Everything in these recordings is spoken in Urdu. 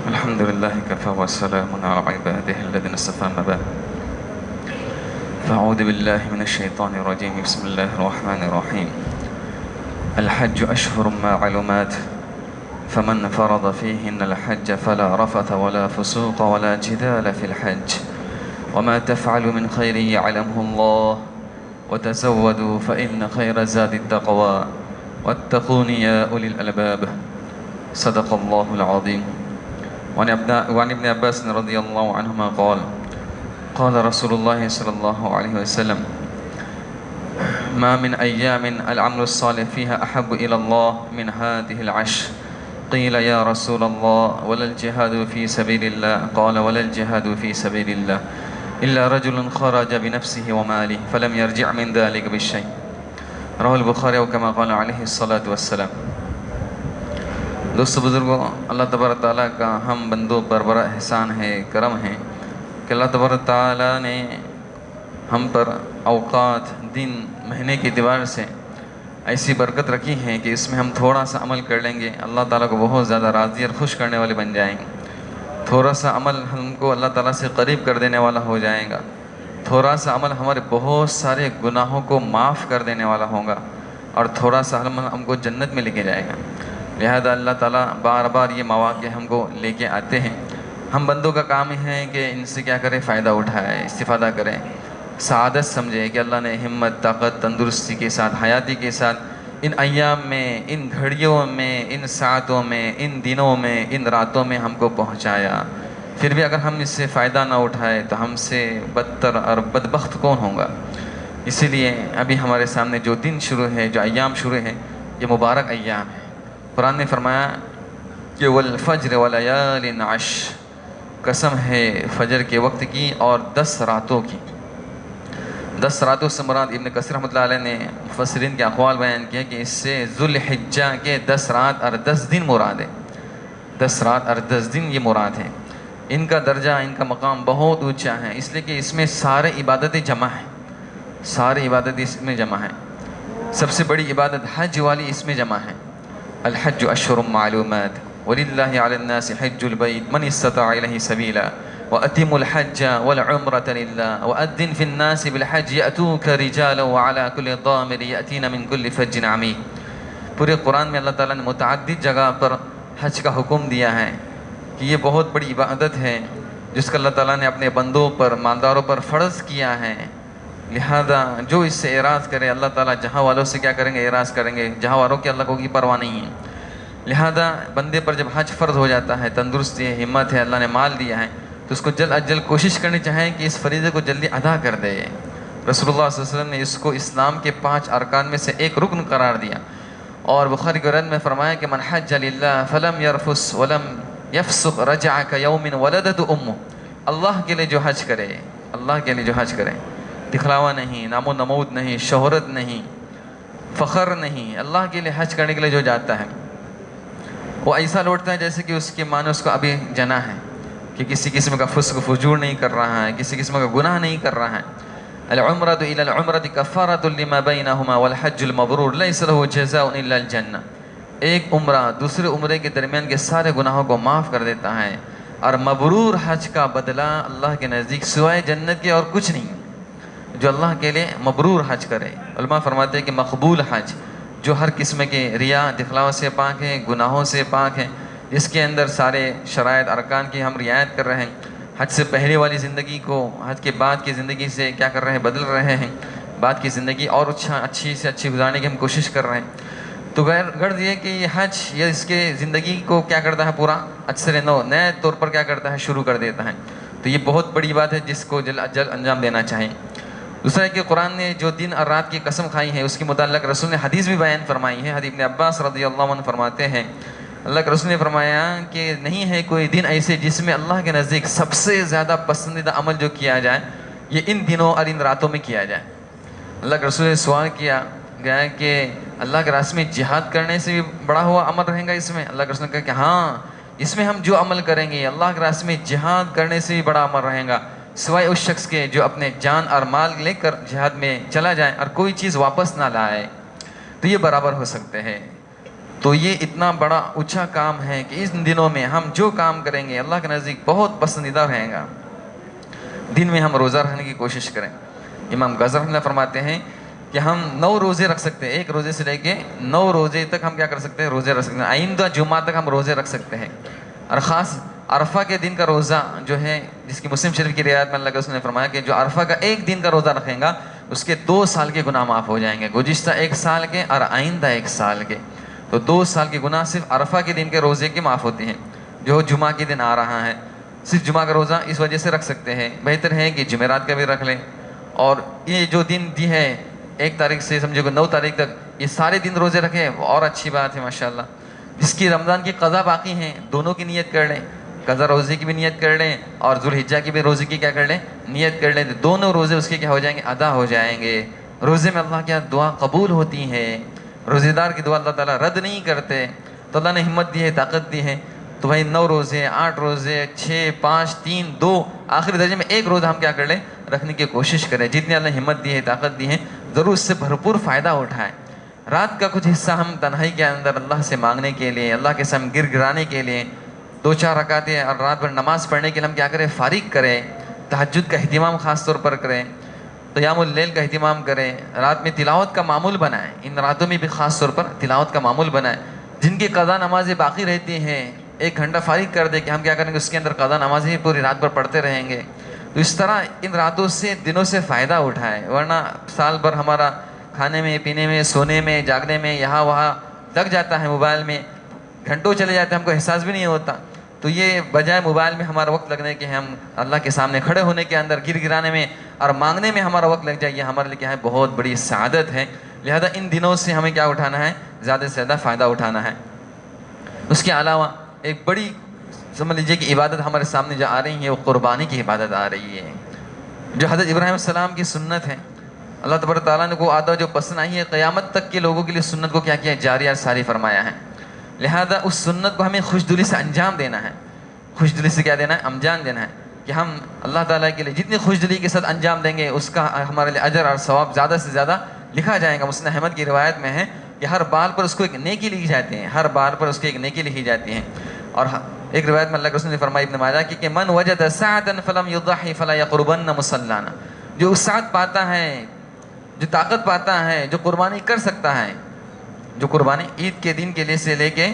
الحمد لله كفى والسلام على عباده الذين اصطفى أما بعد فأعوذ بالله من الشيطان الرجيم بسم الله الرحمن الرحيم الحج أشهر معلومات فمن فرض فيهن الحج فلا رفث ولا فسوق ولا جدال في الحج وما تفعل من خير يعلمه الله وتزودوا فإن خير الزاد التقوى واتقون يا أولي الألباب صدق الله العظيم. وعن ابن عباس رضي الله عنهما قال قال رسول الله صلى الله عليه وسلم ما من أيام العمل الصالح فيها أحب إلى الله من هذه العشر قيل يا رسول الله ولا الجهاد في سبيل الله قال ولا الجهاد في سبيل الله إلا رجل خرج بنفسه وماله فلم يرجع من ذلك بالشيء رواه البخاري وكما قال عليه الصلاة والسلام. دوستو بزرگوں، اللہ تبارک تعالیٰ کا ہم بندوں پر بڑا احسان ہے، کرم ہے کہ اللہ تبارک تعالیٰ نے ہم پر اوقات، دن، مہینے کے اعتبار سے ایسی برکت رکھی ہے کہ اس میں ہم تھوڑا سا عمل کر لیں گے اللہ تعالیٰ کو بہت زیادہ راضی اور خوش کرنے والے بن جائیں گے. تھوڑا سا عمل ہم کو اللہ تعالیٰ سے قریب کر دینے والا ہو جائے گا. تھوڑا سا عمل ہمارے بہت سارے گناہوں کو معاف کر دینے والا ہوگا اور تھوڑا سا عمل ہم کو جنت میں لے کے جائے گا. لہذا اللہ تعالیٰ بار بار یہ مواقع ہم کو لے کے آتے ہیں. ہم بندوں کا کام ہے کہ ان سے کیا کریں، فائدہ اٹھائے، استفادہ کریں، سعادت سمجھے کہ اللہ نے ہمت، طاقت، تندرستی کے ساتھ، حیاتی کے ساتھ ان ایام میں، ان گھڑیوں میں، ان ساعتوں میں، ان دنوں میں، ان راتوں میں ہم کو پہنچایا. پھر بھی اگر ہم اس سے فائدہ نہ اٹھائے تو ہم سے بدتر اور بدبخت کون ہوگا. اسی لیے ابھی ہمارے سامنے جو دن شروع ہے، جو ایام شروع ہے، یہ مبارک ایام ہے. قرآن نے فرمایا کہ والفجر ولیال عشر، قسم ہے فجر کے وقت کی اور 10 راتوں کی. 10 راتوں سے مراد ابن کثیر رحمۃ اللہ علیہ نے مفسرین کے اقوال بیان کیا کہ اس سے ذوالحجہ کے 10 رات اور 10 دن مراد ہے. 10 رات اور 10 دن یہ مراد ہے. ان کا درجہ، ان کا مقام بہت اونچا ہے، اس لیے کہ اس میں سارے عبادتیں جمع ہیں. سارے عبادتیں اس میں جمع ہیں. سب سے بڑی عبادت حج والی اس میں جمع ہے. الحج اشہر معلومات وللہ علی الناس حج البیت من استطاع الیہ سبیلا واتموا الحج والعمرة للہ وأذن فی الناس بالحج یأتوک رجالا وعلی کل ضامر یأتین من کل فج عمیق. پورے قرآن میں اللہ تعالیٰ نے متعدد جگہ پر حج کا حکم دیا ہے کہ یہ بہت بڑی عبادت ہے جس کا اللہ تعالیٰ نے اپنے بندوں پر، مالداروں پر فرض کیا ہے. لہذا جو اس سے اعراض کرے اللہ تعالیٰ جہاں والوں سے کیا کریں گے، اعراض کریں گے. جہاں والوں کی اللہ کو کی پرواہ نہیں ہے. لہذا بندے پر جب حج فرض ہو جاتا ہے، تندرستی ہے، ہمت ہے، اللہ نے مال دیا ہے، تو اس کو جلد از جلد کوشش کرنی چاہیے کہ اس فریضے کو جلدی ادا کر دے. رسول اللہ صلی اللہ علیہ وسلم نے اس کو اسلام کے 5 ارکان میں سے ایک رکن قرار دیا. اور بخاری کی روایت میں فرمایا کہ من حج للہ فلم یرفث ولم یفسق رجع کیوم ولدت امہ. اللہ کے لیے جو حج کرے، اللہ کے لیے جو حج کرے، دکھلاوا نہیں، نام و نمود نہیں، شہرت نہیں، فخر نہیں، اللہ کے لیے حج کرنے کے لیے جو جاتا ہے وہ ایسا لوٹتا ہے جیسے کہ اس کے معنی اس کو ابھی جنا ہے، کہ کسی قسم کا فسق فجور نہیں کر رہا ہے، کسی قسم کا گناہ نہیں کر رہا ہے. العمرۃ الی العمرۃ کفارۃ لما بینہما والحج المبرور لیس له جزاء الا الجنہ. ایک عمرہ دوسرے عمرے کے درمیان کے سارے گناہوں کو معاف کر دیتا ہے، اور مبرور حج کا بدلہ اللہ کے نزدیک سوائے جنت کے اور کچھ نہیں. جو اللہ کے لیے مبرور حج کرے، علماء فرماتے ہیں کہ مقبول حج جو ہر قسم کے ریا، دکھلاوا سے پاک ہے، گناہوں سے پاک ہے، جس کے اندر سارے شرائط ارکان کی ہم رعایت کر رہے ہیں، حج سے پہلے والی زندگی کو حج کے بعد کی زندگی سے کیا کر رہے ہیں، بدل رہے ہیں، بعد کی زندگی اور اچھی سے اچھی گزارنے کی ہم کوشش کر رہے ہیں. تو غرض یہ کہ یہ حج یہ اس کے زندگی کو کیا کرتا ہے، پورا اثر نو نئے طور پر کیا کرتا ہے، شروع کر دیتا ہے. تو یہ بہت بڑی بات ہے جس کو جلد از جلد انجام دینا چاہیے. دوسرا ہے کہ قرآن نے جو دن اور رات کی قسم کھائی ہے اس کے متعلق رسول نے حدیث بھی بیان فرمائی ہے. حدیث ابن عباس رضی اللہ عنہ فرماتے ہیں اللہ کے رسول نے فرمایا کہ نہیں ہے کوئی دن ایسے جس میں اللہ کے نزدیک سب سے زیادہ پسندیدہ عمل جو کیا جائے یہ ان دنوں اور ان راتوں میں کیا جائے. اللہ کے رسول نے سوال کیا گیا کہ اللہ کے راستے میں جہاد کرنے سے بھی بڑا ہوا عمل رہے گا اس میں؟ اللہ کے رسول نے کہا کہ ہاں، اس میں ہم جو عمل کریں گے اللہ کے راستے میں جہاد کرنے سے بھی بڑا عمل رہے گا، سوائے اس شخص کے جو اپنے جان اور مال لے کر جہاد میں چلا جائے اور کوئی چیز واپس نہ لائے. تو یہ برابر ہو سکتے ہیں. تو یہ اتنا بڑا اونچا کام ہے کہ اس دنوں میں ہم جو کام کریں گے اللہ کے نزدیک بہت پسندیدہ رہے گا۔ دن میں ہم روزہ رکھنے کی کوشش کریں۔ امام غزالی رحمۃ اللہ فرماتے ہیں کہ ہم 9 روزے رکھ سکتے ہیں، ایک روزے سے لے کے 9 روزے تک ہم کیا کر سکتے ہیں، روزے رکھ سکتے ہیں۔ آئندہ جمعہ تک ہم روزے رکھ سکتے ہیں۔ اور خاص عرفہ کے دن کا روزہ جو ہے، جس کی مسلم شریف کی روایت میں اللہ کے رسول نے فرمایا کہ جو عرفہ کا ایک دن کا روزہ رکھیں گا اس کے 2 سال کے گناہ معاف ہو جائیں گے، گزشتہ 1 سال کے اور آئندہ 1 سال کے۔ تو 2 سال کے گناہ صرف عرفہ کے دن کے روزے کے معاف ہوتے ہیں، جو جمعہ کے دن آ رہا ہے۔ صرف جمعہ کا روزہ اس وجہ سے رکھ سکتے ہیں، بہتر ہے کہ جمعرات کا بھی رکھ لیں۔ اور یہ جو دن دی ہے 1 تاریخ سے سمجھو کہ 9 تاریخ تک، یہ سارے دن روزے رکھیں، اور اچھی بات ہے ماشاءاللہ۔ جس کی رمضان کی قضا باقی ہیں دونوں کی نیت کر لیں، قضا روزے کی بھی نیت کر لیں اور ذوالحجہ کی بھی روزے کی کیا کر لیں، نیت کر لیں، تو دونوں روزے اس کے کیا ہو جائیں گے، ادا ہو جائیں گے۔ روزے میں اللہ کی دعا قبول ہوتی ہے، روزے دار کی دعا اللہ تعالیٰ رد نہیں کرتے۔ تو اللہ نے ہمت دی ہے، طاقت دی ہے، تو بھائی 9 روزے، 8 روزے، 6، 5، 3، 2، آخری درجے میں 1 روزہ ہم کیا کر لیں، رکھنے کی کوشش کریں۔ جتنی اللہ نے ہمت دی ہے، طاقت دی ہے، ضرور اس سے بھرپور فائدہ اٹھائیں۔ رات کا کچھ حصہ ہم تنہائی کے اندر اللہ سے مانگنے کے لیے، اللہ کے سامنے گر گرانے کے لیے 2-4 رکعتیں اور رات بھر نماز پڑھنے کے لیے ہم کیا کریں، فارغ کریں۔ تہجد کا اہتمام خاص طور پر کریں، قیام اللیل کا اہتمام کریں، رات میں تلاوت کا معمول بنائیں، ان راتوں میں بھی خاص طور پر تلاوت کا معمول بنائیں۔ جن کی قضا نمازیں باقی رہتی ہیں 1 گھنٹہ فارغ کر دے کہ ہم کیا کریں گے، اس کے اندر قضا نمازیں پوری رات بھر پڑھتے رہیں گے۔ تو اس طرح ان راتوں سے، دنوں سے فائدہ اٹھائیں، ورنہ سال بھر ہمارا کھانے میں، پینے میں، سونے میں، جاگنے میں، یہاں وہاں لگ جاتا ہے، موبائل میں گھنٹوں چلے جاتے ہیں، ہم کو احساس بھی نہیں ہوتا۔ تو یہ بجائے موبائل میں ہمارا وقت لگنے کے، ہم اللہ کے سامنے کھڑے ہونے کے اندر گر گرانے میں اور مانگنے میں ہمارا وقت لگ جائے، یہ ہمارے لیے کیا ہے، بہت بڑی سعادت ہے۔ لہذا ان دنوں سے ہمیں کیا اٹھانا ہے، زیادہ سے زیادہ فائدہ اٹھانا ہے۔ اس کے علاوہ ایک بڑی سمجھ لیجیے کہ عبادت ہمارے سامنے جو آ رہی ہے، وہ قربانی کی عبادت آ رہی ہے، جو حضرت ابراہیم علیہ السلام کی سنت ہے۔ اللہ تبارک تعالیٰ نے کو عادت جو پسند آئی ہے، قیامت تک کے لوگوں کے لیے سنت کو کیا کیا ہے، جاری اور ساری فرمایا ہے۔ لہذا اس سنت کو ہمیں خوش دلی سے انجام دینا ہے۔ خوش دلی سے کیا دینا ہے، انجام دینا ہے، کہ ہم اللہ تعالیٰ کے لیے جتنی خوش دلی کے ساتھ انجام دیں گے، اس کا ہمارے لیے اجر اور ثواب زیادہ سے زیادہ لکھا جائے گا۔ مسند احمد کی روایت میں ہے کہ ہر بال پر اس کو ایک نیکی لکھی جاتی ہے، ہر بال پر اس کی ایک نیکی لکھی جاتی ہے۔ اور ایک روایت میں اللہ کے رسول نے فرمایا ابن ماجہ کی کہ من وجد سعۃ فلم یضحی فلا یقربن مصلانا، جو سعادت پاتا ہے، جو طاقت پاتا ہے، جو قربانی کر سکتا ہے، جو قربانی عید کے دن کے لیے سے لے کے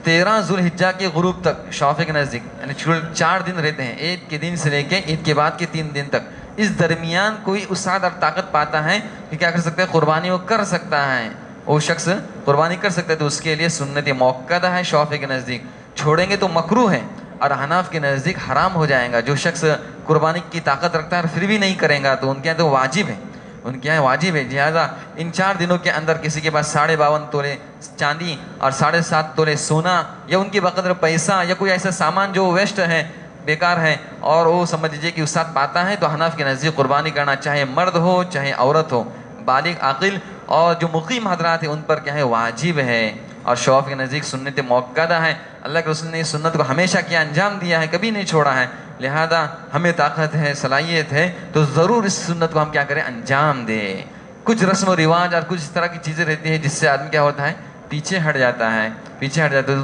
13 ذوالحجہ کے غروب تک، شوافے کے نزدیک یعنی 4 دن رہتے ہیں، عید کے دن سے لے کے عید کے بعد کے 3 دن تک، اس درمیان کوئی وسعت اور طاقت پاتا ہے کہ کیا کر سکتا ہے، قربانی وہ کر سکتا ہے، وہ شخص قربانی کر سکتا ہے، تو اس کے لیے سنت موقدہ ہے شوافے کے نزدیک، چھوڑیں گے تو مکروہ ہے اور حناف کے نزدیک حرام ہو جائے گا۔ جو شخص قربانی کی طاقت رکھتا ہے اور پھر بھی نہیں کرے گا تو ان کے یہاں تو واجب ہے، ان کے یہاں واجب ہے۔ لہٰذا ان 4 دنوں کے اندر کسی کے پاس 52.5 تولے چاندی اور 7.5 تولے سونا یا ان کے بقدر پیسہ یا کوئی ایسا سامان جو ویسٹ ہے، بیکار ہے، اور وہ سمجھ لیجیے کہ اس ساتھ پاتا ہے، تو حناف کے نزدیک قربانی کرنا، چاہے مرد ہو چاہے عورت ہو، بالغ عاقل اور جو مقیم حضرات ہیں ان پر کیا ہے، واجب ہے، اور شوافی کے نزدیک سنت موقدہ ہے۔ اللہ کے رسول نے اس سنت کو ہمیشہ کیا انجام دیا ہے، کبھی نہیں چھوڑا ہے۔ لہذا ہمیں طاقت ہے، صلاحیت ہے، تو ضرور اس سنت کو ہم کیا کریں، انجام دیں۔ کچھ رسم و رواج اور کچھ اس طرح کی چیزیں رہتی ہیں جس سے آدمی کیا ہوتا ہے، پیچھے ہٹ جاتا ہے،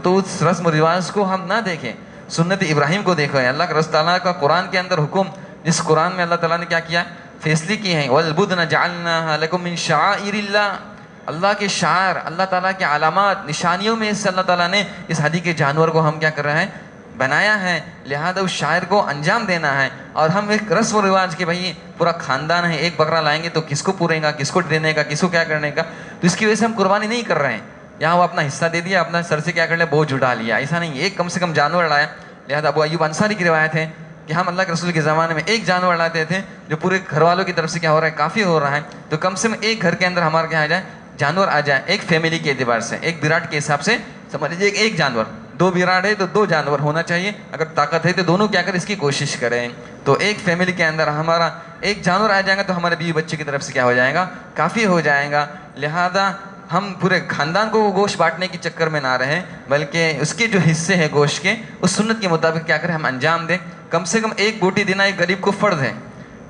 تو اس رسم و رواج کو ہم نہ دیکھیں، سنت ابراہیم کو دیکھو۔ اللہ کے رسول تعالیٰ کا قرآن کے اندر حکم، جس قرآن میں اللہ تعالیٰ نے کیا کیا، فیصلے کیے ہیں، وَالْبُدْنَ جَعَلْنَاهَا لَكُم مِّن شَعَائِرِ اللَّهِ، اللہ کے شعائر، اللہ تعالیٰ کے علامات، نشانیوں میں سے اللہ تعالیٰ نے اس ہدی کے جانور کو ہم کیا کر رہے ہیں، بنایا ہے۔ لہذا اس شاعر کو انجام دینا ہے، اور ہم ایک رسم و رواج کے بھائی پورا خاندان ہے، ایک بکرا لائیں گے تو کس کو پورے گا، کس کو دینے کا، کس کو کیا کرنے کا، تو اس کی وجہ سے ہم قربانی نہیں کر رہے ہیں۔ یہاں وہ اپنا حصہ دے دیا، اپنا سر سے کیا کر لیا، بوجھ اٹھا لیا، ایسا نہیں، ایک کم سے کم جانور لایا۔ لہذا ابو ایوب انصاری کی روایت ہے کہ ہم اللہ کے رسول کے زمانے میں ایک جانور لاتے تھے جو پورے گھر والوں کی طرف سے کیا ہو رہا ہے، کافی ہو رہا ہے، تو کم سے کم ایک گھر کے اندر ہمارا کیا آ جائے، جانور آ جائے، ایک فیملی کے اعتبار سے، ایک وراٹ کے حساب سے سمجھ لیجیے ایک جانور، 2 وراٹ ہے تو 2 جانور ہونا چاہیے، اگر طاقت ہے تو دونوں کیا کریں، اس کی کوشش کریں، تو ایک فیملی کے اندر ہمارا ایک جانور آ جائے گا تو ہمارے بیوی بچے کی طرف سے کیا ہو جائے گا، کافی ہو جائے گا۔ لہذا ہم پورے خاندان کو گوشت بانٹنے کے چکر میں نہ رہیں، بلکہ اس کے جو حصے ہیں گوشت کے، اس سنت کے مطابق کیا کریں، ہم انجام دیں۔ کم سے کم ایک بوٹی دینا ایک غریب کو فرض ہے،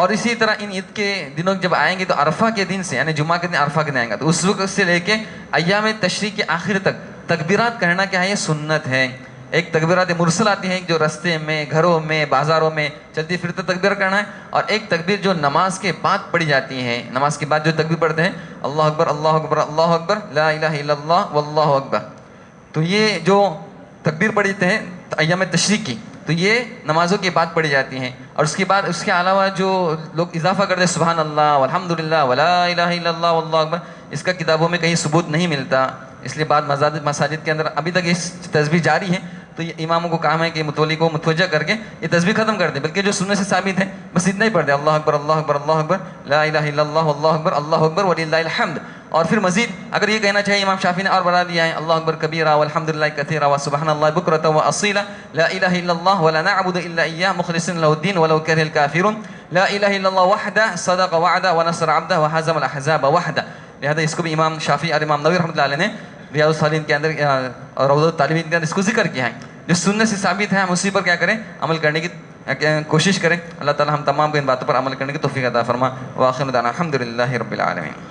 اور اسی طرح ان عید کے دنوں جب آئیں گے تو عرفہ کے دن سے یعنی جمعہ کے دن عرفہ کے دن آئیں گا تو اس وقت سے لے کے ایام تشریق کے آخر تک تکبیرات کہنا کیا ہے؟ یہ سنت ہے. ایک تکبیرات مرسل آتی ہیں جو رستے میں، گھروں میں، بازاروں میں چلتی پھرتے تکبیر کرنا ہے، اور ایک تکبیر جو نماز کے بعد پڑھی جاتی ہے. نماز کے بعد جو تکبیر پڑھتے ہیں اللہ اکبر اللہ اکبر اللہ اکبر لا الہ الا اللہ واللہ اکبر، تو یہ جو تکبیر پڑھتے ہیں ایام تشریق کی تو یہ نمازوں کے بعد پڑھی جاتی ہیں. اور اس کے بعد اس کے علاوہ جو لوگ اضافہ کرتے ہیں سبحان اللہ والحمد للہ ولا الہ الا اللہ واللہ اکبر، اس کا کتابوں میں کہیں ثبوت نہیں ملتا، اس لیے بعض مساجد کے اندر ابھی تک اس تسبیح جاری ہے. تو یہ اماموں کو کام ہے کہ متولی کو متوجہ کر کے یہ تسبیح ختم کر دیں، بلکہ جو سنت سے ثابت ہے بس اتنا ہی پڑھ دیں اللہ اکبر اللہ اکبر اللہ اکبر لا الہ الا اللہ اکبر وللہ الحمد. اور پھر مزید اگر یہ کہنا چاہیے امام شافعی نے اور بڑھا دیا ہے اللہ اکبر کبیرہ والحمد للہ کثیرہ وسبحان اللہ بکرۃ واصیلا لا الہ الا اللہ ولا نعبد الا ایاہ مخلصین لہ الدین ولو کرہ الکافرون لا الہ الا اللہ وحدہ صدق وعدہ ونصر عبدہ وہزم الاحزاب وحدہ. لہذا اس کو بھی امام شافعی اور امام نووی رحمۃ اللہ علیہ نے ریاض الصالحین کے اندر اور روضۃ الطالبین کے اندر اس کو ذکر کیا ہے. جو سنت سے ثابت ہے ہم اسی پر کیا کریں؟ عمل کرنے کی کوشش کریں. اللہ تعالی ہم تمام کو ان باتوں پر عمل کرنے کی توفیق عطا فرما. وآخر دعوانا الحمد للہ رب العالمین.